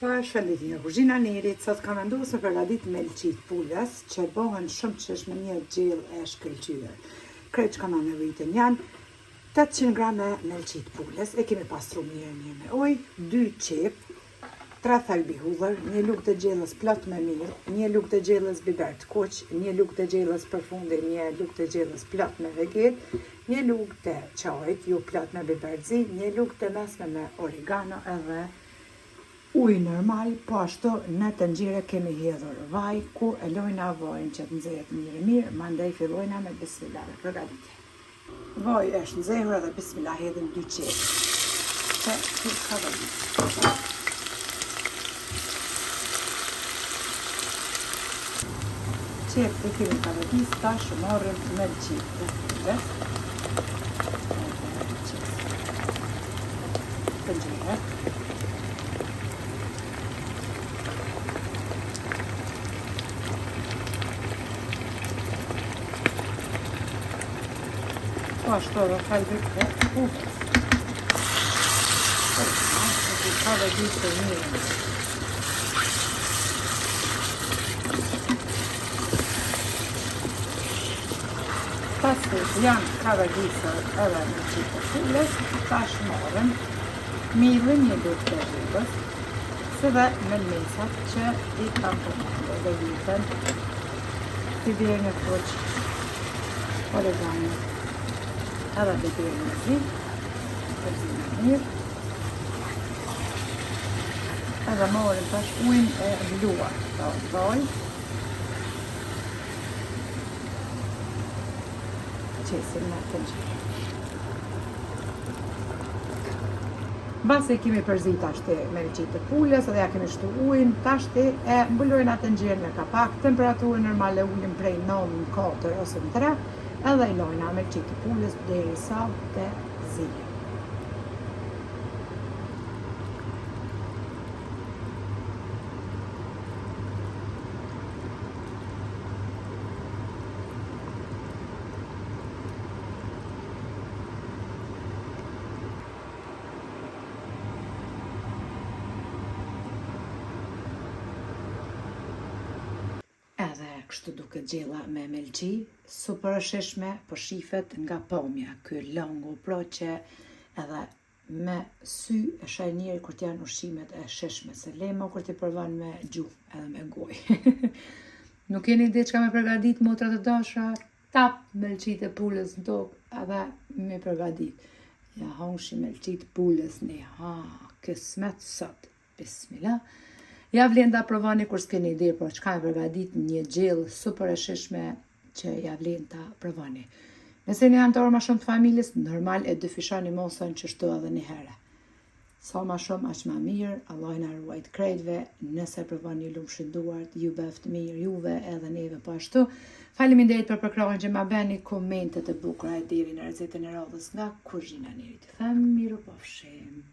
Përshëndetje nga kuzhina Nerit, sot kam vendosur për përgatit melçit pules që bëhen shumë qesh me një gjellë e shkëlqyer. Krejt që kam nevojitën janë 800 grame melçit pules, e kemi pastruar mirë me ujë, 2 qep, 3 thelbi hudhër, 1 lugë të gjellës plot me mirë, 1 lugë të gjellës biber të kuq, 1 lugë të gjellës përfundi, 1 lugë të gjellës plot me veget, 1 lugë të çajit, ju plot me biberzi, 1 lugë të mesme me oregano edhe ujë normal, po ashtu në tenxhere kemi hedhur vaj, ku e lojna vajin që të nxehet mirë, mandej fillojna me bismillah me përgatitje. Vaji është nxehur edhe bismillah hedhim 2 qep. Që të përgatit. Qep e kemi përgatit, tash marrim melçit të pules. Tenxhere. Po ashtu edhe thelbi e hudhës. Ka dhe gjithë të mirë. Pasi janë ka dhe gjithë edhe melçit të pules, tash marrim millin 1 lugë të rrugës, si dhe melmesat që i kam përmendur dhe vitën, biberin e kuq, oregano, edhe biberin e zi, përzinë e mirë, edhe morim tash ujin e bluar, të vaj, qesim në tenxhere. Mbasi kemi përzit tashti melçit të pules, edhe ja kemi shtu ujin, tashti e mbulojna tenxherën me kapak, temperaturën normale ulim prej 9 në 4 ose në 3, edhe i lojna melçit të pules derisa të zihen. Edhe kështu duket gjella me melçi, super e shishme, po shifet nga pamja, ky langu pra që edhe me sy e sheh njeri kur janë ushqimet e shishme, se lemo kur ti provon me gjuhë edhe me gojë. Nuk keni ide çka me përgatit motra të dashura, tap melçit e pules në tokë edhe me përgatit. Ja hongshi melçit pules ne, kismet sot, bismillah. Ja vlen ta provoni kur s'keni ide për çka e përgatit një gjellë super e shishme që ja vlen ta provoni. Nëse një anëtar ma shumë të familjes, normal e dyfishoni mosën që shtu edhe një herë. Sa ma shumë, aq ma mirë, Allah na ruajt krejtve, nëse provoni lumshin duart, ju beft mirë, juve edhe neve po ashtu. Faleminderit për përkrahjen që ma bëni, komentet e bukura e deri në recetën e radhës nga kuzhina Nerit. Them miru pafshim.